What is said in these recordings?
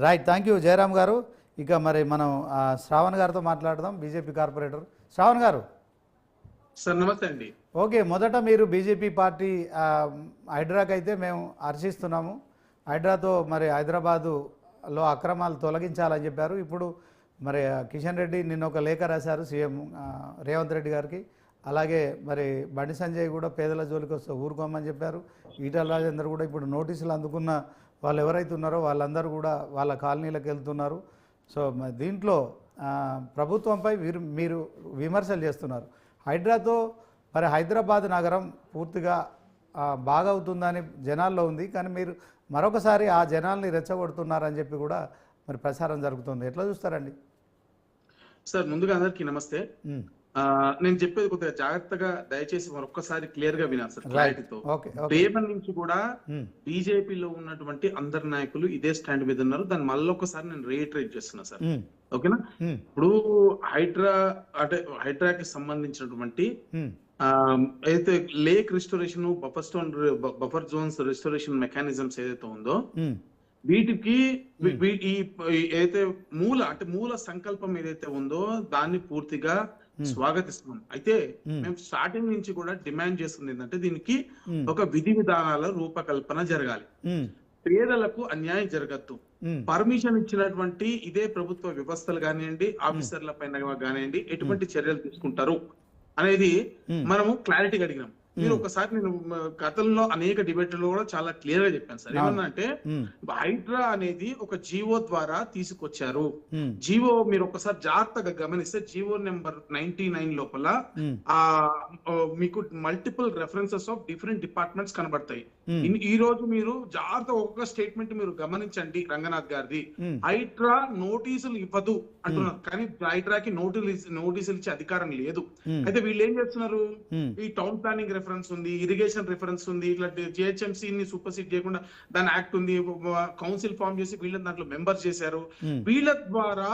Right, thank you Jayaram గారు. ఇక మరి మనం శ్రావణ్ గారితో మాట్లాడదాం, బీజేపీ కార్పొరేటర్. శ్రావణ్ గారు సార్ నమస్తే అండి. ఓకే, మొదట మీరు బీజేపీ పార్టీ హైడ్రాకి అయితే మేము హర్షిస్తున్నాము. హైడ్రాతో మరి హైదరాబాదులో అక్రమాలు తొలగించాలని చెప్పారు. ఇప్పుడు మరి కిషన్ రెడ్డి నిన్న ఒక లేఖ రాశారు సీఎం రేవంత్ రెడ్డి గారికి. అలాగే మరి బండి సంజయ్ కూడా పేదల జోలికి వస్తే ఊరుకోమని చెప్పారు. ఈటల రాజేందర్ కూడా ఇప్పుడు నోటీసులు అందుకున్న వాళ్ళు ఎవరైతే ఉన్నారో వాళ్ళందరూ కూడా వాళ్ళ కాలనీలకు వెళ్తున్నారు. సో దీంట్లో ప్రభుత్వంపై మీరు విమర్శలు చేస్తున్నారు. హైడ్రాతో మరి హైదరాబాద్ నగరం పూర్తిగా బాగా అవుతుందని జనాల్లో ఉంది, కానీ మీరు మరొకసారి ఆ జనాల్ని రెచ్చగొడుతున్నారని చెప్పి కూడా మరి ప్రచారం జరుగుతుంది. ఎట్లా చూస్తారండి? సార్ ముందుగా అందరికీ నమస్తే. నేను చెప్పేది కొద్దిగా జాగ్రత్తగా దయచేసి మరొక్కసారి క్లియర్ గా వినాలి సార్, క్లారిటీతో. రేపటి నుంచి కూడా బీజేపీలో ఉన్నటువంటి అందరు నాయకులు ఇదే స్టాండ్ మీద ఉన్నారు. దాన్ని మళ్ళొకసారి నేను రీఇటరేట్ చేస్తున్నా సార్, ఓకేనా? ఇప్పుడు హైడ్రాకి సంబంధించినటువంటి అయితే lake restoration, buffer zones restoration mechanisms ఏదైతే ఉందో వీటికి ఏదైతే మూల సంకల్పం ఏదైతే ఉందో దాన్ని పూర్తిగా స్వాగతిస్తున్నాం. అయితే మేము స్టార్టింగ్ నుంచి కూడా డిమాండ్ చేస్తుంది ఏంటంటే దీనికి ఒక విధి విధానాల రూపకల్పన జరగాలి. పేదలకు అన్యాయం జరగద్దు. పర్మిషన్ ఇచ్చినటువంటి ఇదే ప్రభుత్వ వ్యవస్థలు కానివ్వండి, ఆఫీసర్ల పైన కానివ్వండి, ఎటువంటి చర్యలు తీసుకుంటారు అనేది మనము క్లారిటీగా అడిగినాం. మీరు ఒకసారి నేను గతంలో అనేక డిబేట్లలో కూడా చాలా క్లియర్ గా చెప్పాను సార్. ఏమన్నా అంటే హైడ్రా అనేది ఒక జీవో ద్వారా తీసుకొచ్చారు. జీవో మీరు ఒకసారి జాగ్రత్తగా గమనిస్తే జీవో నెంబర్ 99 లోపల మీకు multiple references of different departments కనబడతాయి. ఈ రోజు మీరు జాగ్రత్త ఒక్కొక్క స్టేట్మెంట్ మీరు గమనించండి. రంగనాథ్ గారిది హైడ్రా నోటీసులు ఇవ్వదు అంటున్నారు, కానీ హైడ్రాకి నోటీసులు ఇచ్చే అధికారం లేదు. అయితే వీళ్ళు ఏం చేస్తున్నారు, ఈ టౌన్ ప్లానింగ్ రిఫరెన్స్ ఉంది, ఇరిగేషన్ రిఫరెన్స్ ఉంది, ఇట్లా జిహెచ్ఎంసీ ని సూపర్సీడ్ చేయకుండా దాని యాక్ట్ ఉంది, కౌన్సిల్ ఫామ్ చేసి వీళ్ళని దాంట్లో మెంబర్ చేశారు. వీళ్ళ ద్వారా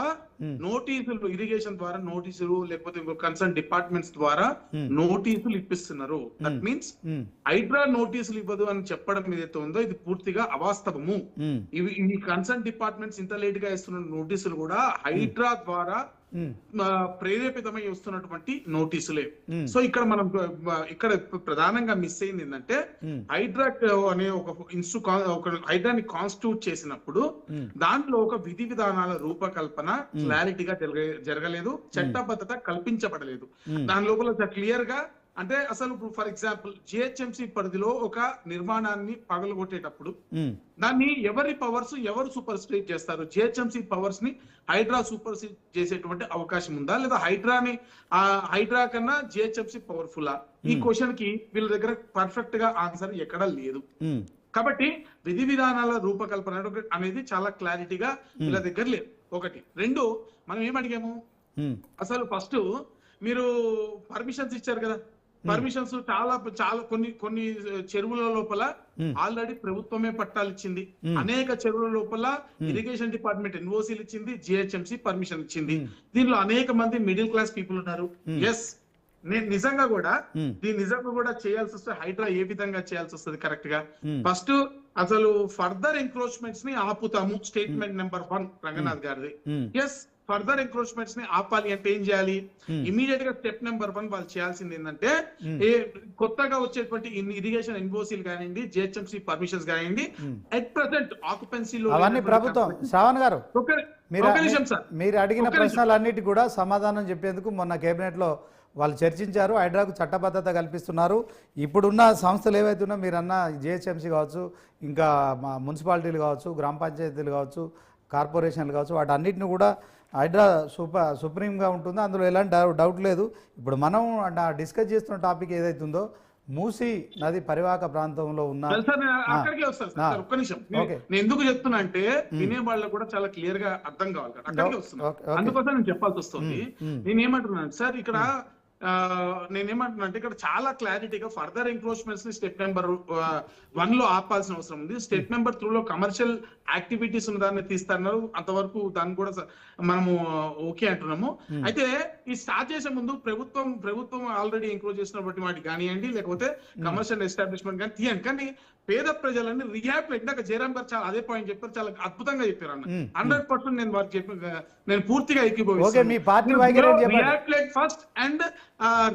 నోటీసులు, ఇరిగేషన్ ద్వారా నోటీసులు, లేకపోతే కన్సర్న్ డిపార్ట్మెంట్స్ ద్వారా నోటీసులు ఇప్పిస్తున్నారు. దట్ మీన్స్ హైడ్రా నోటీసులు ఇవ్వదు అని చెప్పడం ఏదైతే ఉందో ఇది పూర్తిగా అవాస్తవము. ఈ కన్సర్న్ డిపార్ట్మెంట్స్ ఇంత లేట్ గా ఇస్తున్న నోటీసులు కూడా హైడ్రా ద్వారా ప్రేరేపితమై వస్తున్నటువంటి నోటీసులే. సో ఇక్కడ మనం ప్రధానంగా మిస్ అయింది ఏంటంటే హైడ్రా అనే ఒక హైడ్రాని కాన్స్టిట్యూట్ చేసినప్పుడు దాంట్లో ఒక విధి విధానాల రూపకల్పన క్లారిటీగా జరగలేదు, చట్టబద్ధత కల్పించబడలేదు. దాని లోపల క్లియర్ గా అంటే అసలు ఫర్ ఎగ్జాంపుల్ జిహెచ్ఎంసీ పరిధిలో ఒక నిర్మాణాన్ని పగలగొట్టేటప్పుడు దాన్ని ఎవరి పవర్స్ ఎవరు సూపర్సీడ్ చేస్తారు? జిహెచ్ఎంసీ పవర్స్ ని హైడ్రా సూపర్సీడ్ చేసేటువంటి అవకాశం ఉందా, లేదా హైడ్రా కన్నా జిహెచ్ఎంసీ పవర్ఫుల్లా? ఈ క్వశ్చన్ కి వీళ్ళ దగ్గర పర్ఫెక్ట్ గా ఆన్సర్ ఎక్కడా లేదు. కాబట్టి విధి విధానాల రూపకల్పన అనేది చాలా క్లారిటీగా వీళ్ళ దగ్గర లేదు. ఒకటి. రెండు, మనం ఏమడిగాము అసలు ఫస్ట్ మీరు పర్మిషన్స్ ఇచ్చారు కదా, పర్మిషన్స్ చాలా కొన్ని చెరువుల లోపల ఆల్రెడీ ప్రభుత్వమే పట్టాలు ఇచ్చింది. అనేక చెరువుల లోపల ఇరిగేషన్ డిపార్ట్మెంట్ ఎన్ఓసీలు ఇచ్చింది, జిహెచ్ఎంసీ పర్మిషన్ ఇచ్చింది. దీనిలో అనేక మంది మిడిల్ క్లాస్ పీపుల్ ఉన్నారు. ఎస్, నేను నిజంగా కూడా చేయాల్సి వస్తే హైడ్రా ఏ విధంగా చేయాల్సి వస్తుంది కరెక్ట్ గా? ఫస్ట్ అసలు ఫర్దర్ ఎంక్రోచ్మెంట్స్ ని ఆపుతాము, స్టేట్మెంట్ నెంబర్ 1 రంగనాథ్ గారిది. ఎస్, ఫర్దర్ ఎంక్రోచ్మెంట్స్ ని ఆపాలి అంటే ఏం చేయాలి? ఇమీడియట్ గా స్టెప్ నెంబర్ 1 వాళ్ళు చేయాల్సింది ఏంటంటే కొత్తగా వచ్చేటువంటి ఇరిగేషన్ ఎన్ఓసీలు కానివ్వండి, జిహెచ్ఎంసీ పర్మిషన్స్ కానివ్వండి, అట్ ప్రెసెంట్ ఆక్యుపెన్సీలో అవన్నీ ప్రభుత్వం. శ్రావణ్ గారు, మీరు అడిగిన ప్రశ్నలన్నిటి కూడా సమాధానం చెప్పేందుకు మొన్న కేబినెట్ లో వాళ్ళు చర్చించారు. హైడ్రాకు చట్టబద్ధత కల్పిస్తున్నారు. ఇప్పుడున్న సంస్థలు ఏవైతున్నా మీరన్నా జిహెచ్ఎంసీ కావచ్చు, ఇంకా మున్సిపాలిటీలు కావచ్చు, గ్రామ పంచాయతీలు కావచ్చు, కార్పొరేషన్లు కావచ్చు, వాటన్నిటిని కూడా హైడ్రా సుప్రీంగా ఉంటుంది, అందులో ఎలాంటి డౌట్ లేదు. ఇప్పుడు మనం డిస్కస్ చేస్తున్న టాపిక్ ఏదైతుందో మూసీ నది పరివాహక ప్రాంతంలో ఉన్న ఒక్క నిమిషం నేను ఎందుకు చెప్తున్నా అంటే వినే వాళ్ళకు కూడా చాలా క్లియర్ గా అర్థం కావాలి, అక్కడికి వస్తున్నా, అందుకోసం నేను చెప్పాల్సి వస్తుంది. నేనేమంటున్నాను సార్, ఇక్కడ నేనేమంటున్నా అంటే ఇక్కడ చాలా క్లారిటీగా ఫర్దర్ ఎంక్రోచ్మెంట్స్ ని స్టెప్ నెంబర్ 1 లో ఆపాల్సిన అవసరం ఉంది. స్టెప్ నెంబర్ 2 లో కమర్షియల్ యాక్టివిటీస్ ఉన్న దాన్ని తీస్తున్నారు, అంతవరకు దాన్ని కూడా మనము ఓకే అంటున్నాము. అయితే ఈ స్టార్ట్ చేసే ముందు ప్రభుత్వం ఆల్రెడీ ఎంక్రోచ్ చేసినటువంటి వాటి కానివ్వండి, లేకపోతే కమర్షియల్ ఎస్టాబ్లిష్మెంట్ కానీ తీయండి, కానీ పేద ప్రజలని రిహాబిలిట్, ఇందాక జయరామ్ గారు చాలా అదే పాయింట్ చెప్పారు, చాలా అద్భుతంగా చెప్పారు అన్న. 100% నేను వారికి చెప్పి నేను పూర్తిగా ఓకే, మీ పార్టీ వైఖరి చెప్పండి. Rehabilitate first and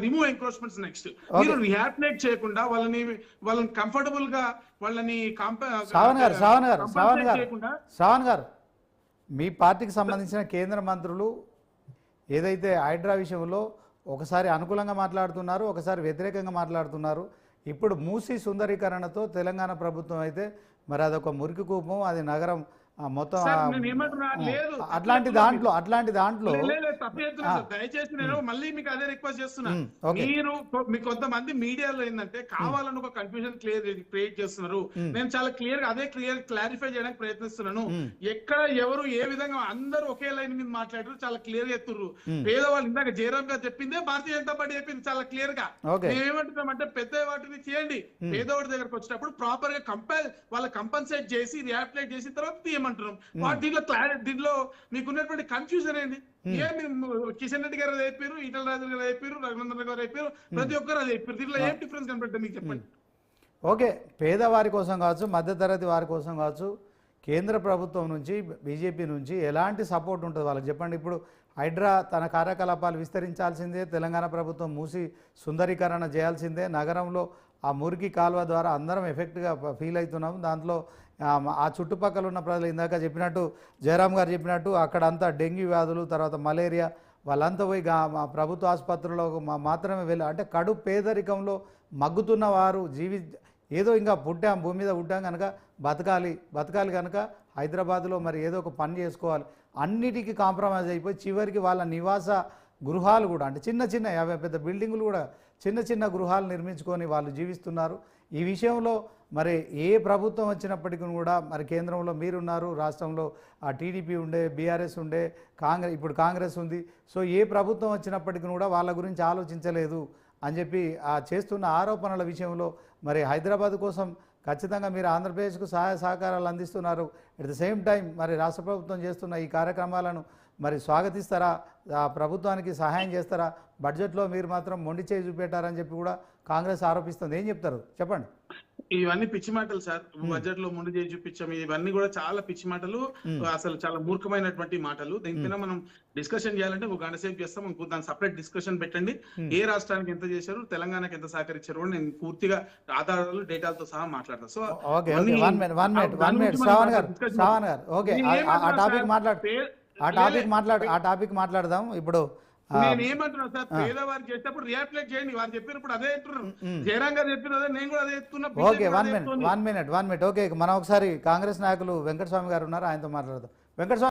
remove encroachments next. మీరు రిహాబిలిట్ చేయకుండా వాళ్ళని కంఫర్టబుల్ గా వాళ్ళని శ్రావణ్ గారు మీ పార్టీకి సంబంధించిన కేంద్ర మంత్రులు ఏదైతే హైడ్రా విషయంలో ఒకసారి అనుకూలంగా మాట్లాడుతున్నారు, ఒకసారి వ్యతిరేకంగా మాట్లాడుతున్నారు. ఇప్పుడు మూసీ సుందరీకరణతో తెలంగాణ ప్రభుత్వం అయితే మరి అదొక మురికి కూపం, అది నగరం మొత్తం అట్లాంటి దాంట్లో దయచేసి నేను మళ్ళీ మీకు అదే రిక్వెస్ట్ చేస్తున్నా. మీరు మీ కొంతమంది మీడియాలో ఏంటంటే కావాలని ఒక కన్ఫ్యూజన్ క్రియేట్ చేస్తున్నారు. నేను చాలా క్లియర్ గా అదే క్లారిఫై చేయడానికి ప్రయత్నిస్తున్నాను. ఎక్కడ ఎవరు ఏ విధంగా అందరూ ఒకే లైన్ మీద మాట్లాడారు, చాలా క్లియర్ గా ఎత్తుర్రు. పేదవాళ్ళు ఇందాక జయరామ్ గారు చెప్పిందే భారతీయ జనతా పార్టీ చెప్పింది చాలా క్లియర్ గా. మేమేమంటున్నామంటే పెద్ద వాటిని చేయండి, పేదవాడి దగ్గరకు వచ్చేటప్పుడు ప్రాపర్ గా వాళ్ళ కంపన్సేట్ చేసి రిహాబిలిట్ చేసిన తర్వాత తీయమంటున్నాం. దీంట్లో మీకున్నటువంటి కన్ఫ్యూజన్ ఏంటి? కిషన్ రెడ్డి గారు చెప్పారు, ఈటల రాజు గారు చెప్పారు, రఘునందన్ గారు చెప్పారు, ప్రతి ఒక్కరు అది చెప్పారు. దీంట్లో ఏం డిఫరెన్స్ కనపడుతుంది మీకు చెప్పండి. ఓకే, పేదవారి కోసం కావచ్చు, మధ్యతరగతి వారి కోసం కావచ్చు, కేంద్ర ప్రభుత్వం నుంచి బీజేపీ నుంచి ఎలాంటి సపోర్ట్ ఉంటుంది వాళ్ళకి చెప్పండి. ఇప్పుడు హైడ్రా తన కార్యకలాపాలు విస్తరించాల్సిందే, తెలంగాణ ప్రభుత్వం మూసి సుందరీకరణ చేయాల్సిందే, నగరంలో ఆ మురికి కాలువ ద్వారా అందరం ఎఫెక్ట్గా ఫీల్ అవుతున్నాం. దాంట్లో ఆ చుట్టుపక్కల ఉన్న ప్రజలు ఇందాక చెప్పినట్టు జయరామ్ గారు చెప్పినట్టు అక్కడంతా డెంగ్యూ వ్యాధులు, తర్వాత మలేరియా, వాళ్ళంతా పోయి ప్రభుత్వ ఆసుపత్రుల్లో మాత్రమే వెళ్ళి అంటే కడు పేదరికంలో మగ్గుతున్న వారు ఏదో ఇంకా భూమి మీద పుట్టాం కనుక బతకాలి కనుక హైదరాబాద్లో మరి ఏదో ఒక పని చేసుకోవాలి, అన్నిటికీ కాంప్రమైజ్ అయిపోయి చివరికి వాళ్ళ నివాస గృహాలు కూడా అంటే చిన్న పెద్ద బిల్డింగులు కూడా చిన్న గృహాలు నిర్మించుకొని వాళ్ళు జీవిస్తున్నారు. ఈ విషయంలో మరి ఏ ప్రభుత్వం వచ్చినప్పటికీ కూడా మరి కేంద్రంలో మీరున్నారు, రాష్ట్రంలో టీడీపీ ఉండే, బీఆర్ఎస్ ఉండే, ఇప్పుడు కాంగ్రెస్ ఉంది. సో ఏ ప్రభుత్వం వచ్చినప్పటికీ కూడా వాళ్ళ గురించి ఆలోచించలేదు అని చెప్పి చేస్తున్న ఆరోపణల విషయంలో మరి హైదరాబాద్ కోసం ఖచ్చితంగా మీరు ఆంధ్రప్రదేశ్కు సహాయ సహకారాలు అందిస్తున్నారు. అట్ ద సేమ్ టైం మరి రాష్ట్ర ప్రభుత్వం చేస్తున్న ఈ కార్యక్రమాలను మరి స్వాగతిస్తారా, ప్రభుత్వానికి సహాయం చేస్తారా? బడ్జెట్లో మీరు మాత్రం మొండి చేయి చూపెట్టారని చెప్పి కూడా కాంగ్రెస్ ఆరోపిస్తుంది. ఏం చెప్తారు చెప్పండి. ఇవన్నీ పిచ్చి మాటలు సార్. బడ్జెట్ లో ముందు చేసి చూపించాము, ఇవన్నీ కూడా చాలా పిచ్చి మాటలు, అసలు చాలా మూర్ఖమైనటువంటి మాటలు. దీనిపైన మనం డిస్కషన్ చేయాలంటే ఒక గంట సేపు చేస్తాం. దాని సపరేట్ డిస్కషన్ పెట్టండి. ఏ రాష్ట్రానికి ఎంత చేశారు, తెలంగాణకి ఎంత సహకరించారు కూడా నేను పూర్తిగా ఆధారాలు డేటాలతో సహా మాట్లాడతాను. సో ఆ టాపిక్ మాట్లాడదాం ఇప్పుడు. నేను ఏమంటున్నా సార్, పేదవారు చేసేటప్పుడు రియాప్లై చేయండి. వారు చెప్పినప్పుడు అదే చెప్తున్నారు, జయరామ్ గారు చెప్పిన అదే, నేను కూడా అదే చెప్తున్నా. Okay, one minute. ఓకే, మనం ఒకసారి కాంగ్రెస్ నాయకులు వెంకటస్వామి గారు ఉన్నారు, ఆయనతో మాట్లాడదాం. వెంకటస్వామి